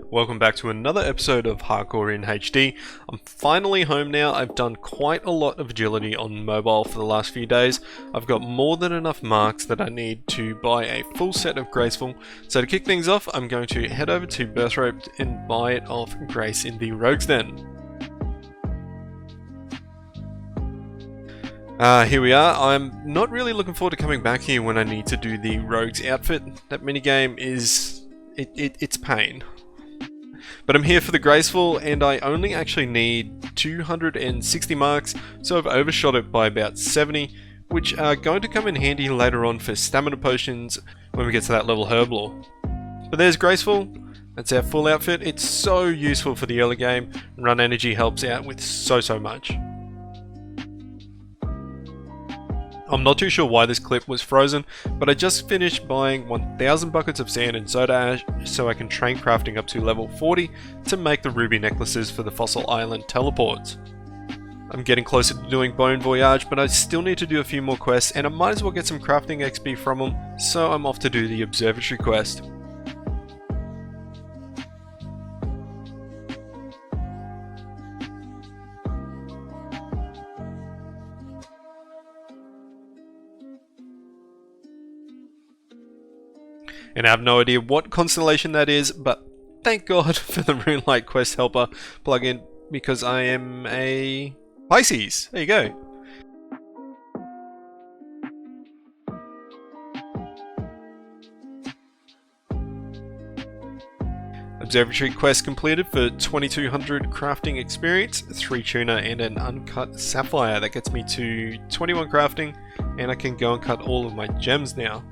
Welcome back to another episode of Hardcore in HD. I'm finally home now. I've done quite a lot of agility on mobile for the last few days. I've got more than enough marks that I need to buy a full set of Graceful. So to kick things off, I'm going to head over to Birthright and buy it off Grace in the Rogue's Den. Here we are. I'm not really looking forward to coming back here when I need to do the Rogue's outfit. That minigame is... it's pain. But I'm here for the Graceful, and I only actually need 260 marks, so I've overshot it by about 70, which are going to come in handy later on for stamina potions when we get to that level Herblore. But there's Graceful. That's our full outfit. It's so useful for the early game. Run Energy helps out with so much. I'm not too sure why this clip was frozen, but I just finished buying 1000 buckets of sand and soda ash so I can train crafting up to level 40 to make the ruby necklaces for the Fossil Island teleports. I'm getting closer to doing Bon Voyage, but I still need to do a few more quests and I might as well get some crafting XP from them, so I'm off to do the Observatory quest. And I have no idea what constellation that is, but thank God for the Moonlight Quest Helper plugin, because I am a Pisces. There you go. Observatory quest completed for 2200 crafting experience, 3 tuna and an uncut sapphire. That gets me to 21 crafting, and I can go and cut all of my gems now.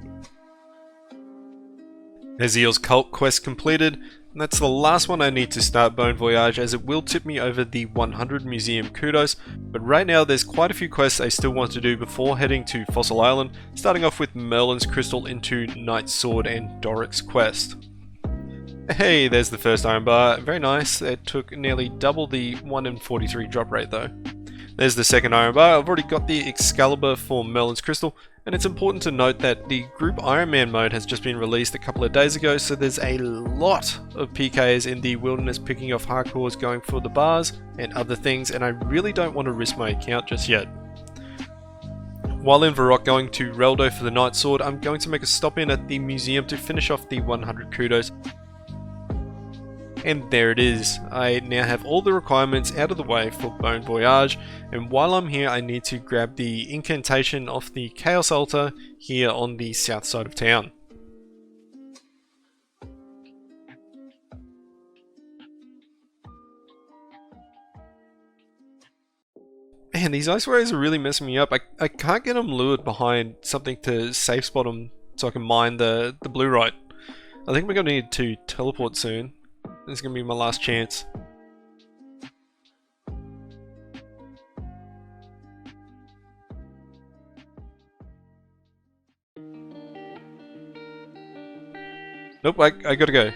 Ezeal's Cult quest completed, and that's the last one I need to start Bon Voyage, as it will tip me over the 100 museum kudos, but right now there's quite a few quests I still want to do before heading to Fossil Island, starting off with Merlin's Crystal into Knight's Sword and Doric's quest. Hey, there's the first iron bar, very nice. It took nearly double the 1 in 43 drop rate though. There's the second iron bar. I've already got the Excalibur for Merlin's Crystal, and it's important to note that the Group Iron Man mode has just been released a couple of days ago, so there's a lot of PKs in the wilderness picking off hardcores going for the bars and other things, and I really don't want to risk my account just yet. While in Varrock going to Reldo for the Knight's Sword, I'm going to make a stop in at the museum to finish off the 100 kudos. And there it is. I now have all the requirements out of the way for Bon Voyage, and while I'm here I need to grab the incantation off the Chaos Altar here on the south side of town. Man, these ice warriors are really messing me up. I can't get them lured behind something to safe spot them so I can mine the blue right. I think we're going to need to teleport soon. This is going to be my last chance. Nope, I gotta go.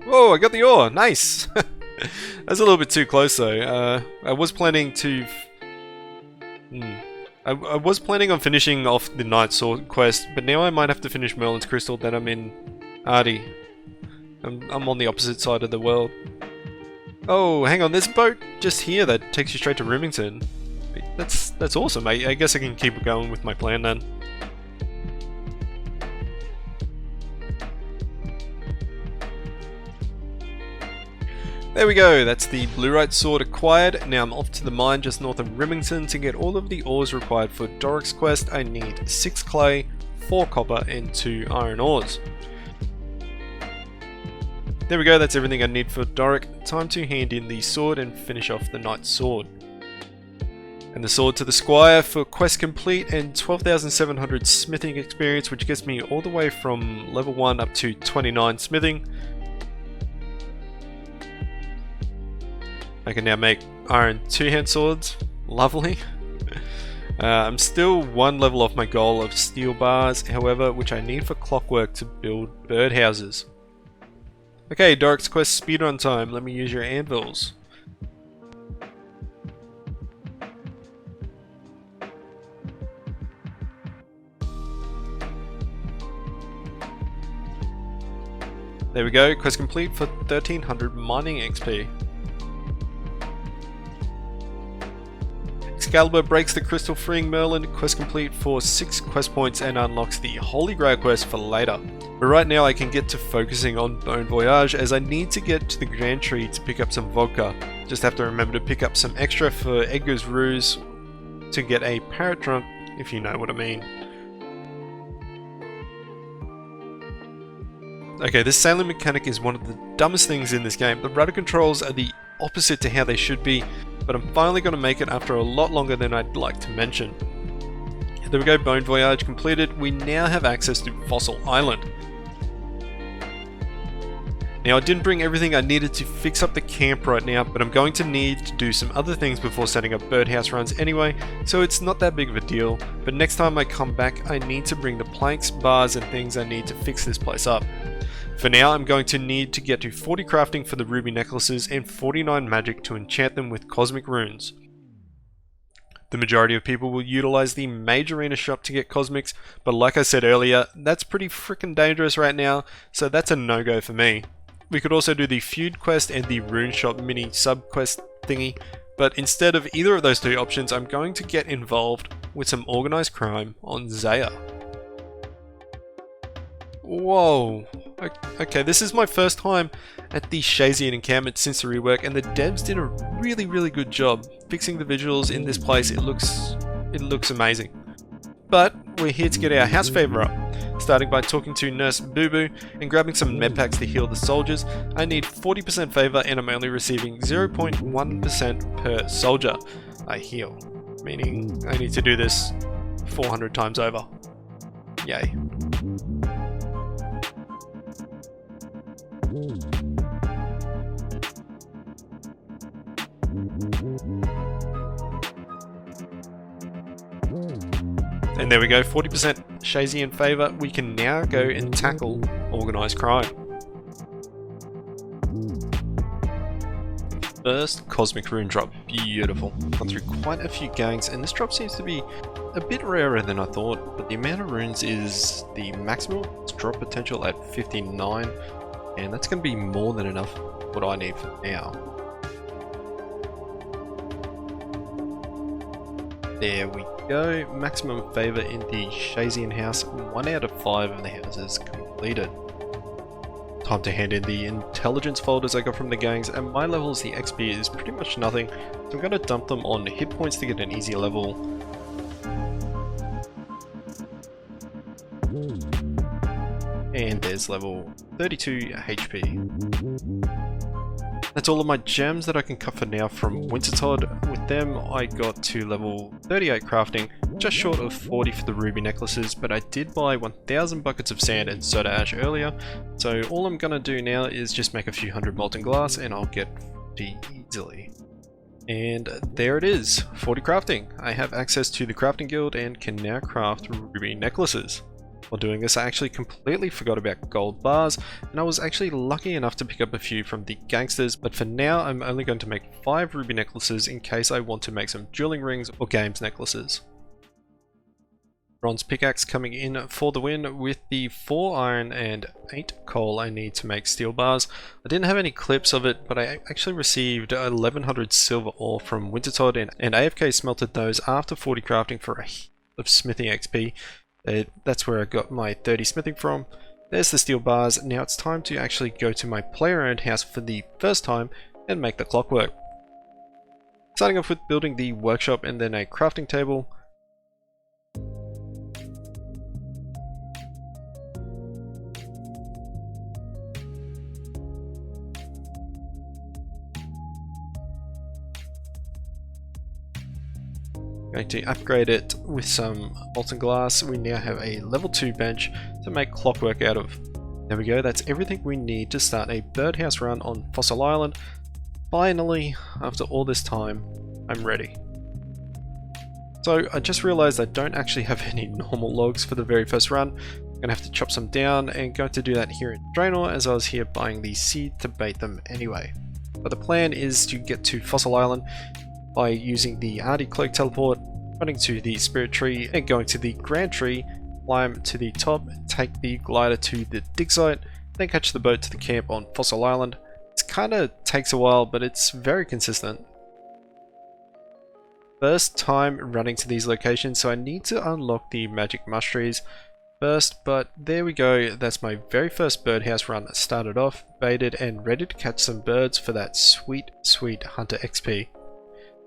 Oh, I got the ore! Nice! That's a little bit too close though. I was planning to... I was planning on finishing off the Knight's Sword quest, but now I might have to finish Merlin's Crystal, then I'm in Ardy. I'm on the opposite side of the world. Oh, hang on, there's a boat just here that takes you straight to Remington. That's awesome. I guess I can keep going with my plan then. There we go, that's the Blue-Right Sword acquired. Now I'm off to the mine just north of Remington to get all of the ores required for Doric's quest. I need 6 clay, 4 copper and 2 iron ores. There we go, that's everything I need for Doric. Time to hand in the sword and finish off the Knight's Sword. And the sword to the Squire for quest complete and 12,700 smithing experience, which gets me all the way from level 1 up to 29 smithing. I can now make iron 2-hand swords. Lovely. I'm still 1 level off my goal of steel bars, however, which I need for clockwork to build birdhouses. Okay, Doric's quest speedrun time. Let me use your anvils. There we go, quest complete for 1300 mining XP. Excalibur breaks the crystal, freeing Merlin, quest complete for 6 quest points and unlocks the Holy Grail quest for later. But right now I can get to focusing on Bon Voyage as I need to get to the Grand Tree to pick up some vodka. Just have to remember to pick up some extra for Edgar's Ruse to get a parrot trunk, if you know what I mean. Okay, this sailing mechanic is one of the dumbest things in this game. The rudder controls are the opposite to how they should be, but I'm finally going to make it after a lot longer than I'd like to mention. There we go, Bon Voyage completed. We now have access to Fossil Island. Now I didn't bring everything I needed to fix up the camp right now, but I'm going to need to do some other things before setting up birdhouse runs anyway, so it's not that big of a deal. But next time I come back I need to bring the planks, bars and things I need to fix this place up. For now, I'm going to need to get to 40 crafting for the ruby necklaces and 49 magic to enchant them with cosmic runes. The majority of people will utilize the Mage Arena shop to get cosmics, but like I said earlier, that's pretty freaking dangerous right now, so that's a no-go for me. We could also do the feud quest and the rune shop mini sub-quest thingy, but instead of either of those two options, I'm going to get involved with some organized crime on Zaya. Whoa. Okay, this is my first time at the Shazian encampment since the rework, and the devs did a really good job fixing the visuals in this place. It looks amazing. But we're here to get our house favor up, starting by talking to Nurse Boo Boo and grabbing some medpacks to heal the soldiers. I need 40% favor and I'm only receiving 0.1% per soldier I heal, meaning I need to do this 400 times over. Yay. And there we go, 40% Shazian favor. We can now go and tackle organized crime. First, Cosmic Rune drop. Beautiful. Gone through quite a few gangs, and this drop seems to be a bit rarer than I thought, but the amount of runes is the maximum drop potential at 59, and that's going to be more than enough what I need for now. There we go, maximum favor in the Shazian house, 1 out of 5 of the houses completed. Time to hand in the intelligence folders I got from the gangs, and my levels, the XP is pretty much nothing, so I'm going to dump them on hit points to get an easier level. And there's level 32 HP. That's all of my gems that I can cut for now from Wintertodt. With them I got to level 38 crafting, just short of 40 for the ruby necklaces, but I did buy 1000 buckets of sand and soda ash earlier, so all I'm gonna do now is just make a few hundred molten glass and I'll get 40 easily. And there it is, 40 crafting. I have access to the crafting guild and can now craft ruby necklaces. While doing this, I actually completely forgot about gold bars, and I was actually lucky enough to pick up a few from the gangsters, but for now I'm only going to make 5 ruby necklaces in case I want to make some drilling rings or games necklaces. Bronze pickaxe coming in for the win with the 4 iron and 8 coal I need to make steel bars. I didn't have any clips of it, but I actually received 1100 silver ore from Wintertodt, and AFK smelted those after 40 crafting for a heap of smithing XP. That's where I got my 30 smithing from. There's the steel bars. Now it's time to actually go to my player-owned house for the first time and make the clockwork. Starting off with building the workshop and then a crafting table. Going to upgrade it with some molten glass. We now have a level 2 bench to make clockwork out of. There we go, that's everything we need to start a birdhouse run on Fossil Island. Finally, after all this time, I'm ready. So I just realized I don't actually have any normal logs for the very first run. I'm gonna have to chop some down and going to do that here in Draenor, as I was here buying the seed to bait them anyway. But the plan is to get to Fossil Island by using the Artie Cloak teleport, running to the Spirit Tree and going to the Grand Tree, climb to the top, take the glider to the dig site, then catch the boat to the camp on Fossil Island. It kind of takes a while, but it's very consistent. First time running to these locations, so I need to unlock the magic mush trees first, but there we go. That's my very first birdhouse run started off, baited and ready to catch some birds for that sweet hunter XP.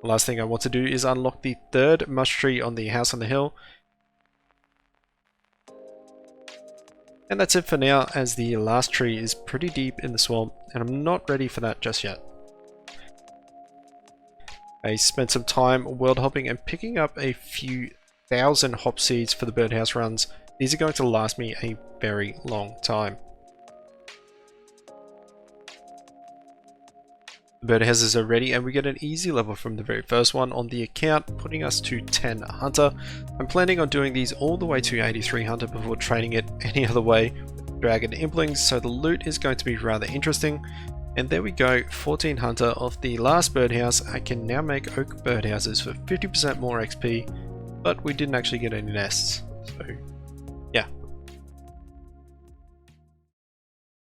The last thing I want to do is unlock the third mush tree on the house on the hill. And that's it for now, as the last tree is pretty deep in the swamp and I'm not ready for that just yet. I spent some time world hopping and picking up a few thousand hop seeds for the birdhouse runs. These are going to last me a very long time. The birdhouses are ready and we get an easy level from the very first one on the account, putting us to 10 hunter. I'm planning on doing these all the way to 83 hunter before training it any other way with dragon implings, so the loot is going to be rather interesting. And there we go, 14 hunter off the last birdhouse. I can now make oak birdhouses for 50% more XP, but we didn't actually get any nests, so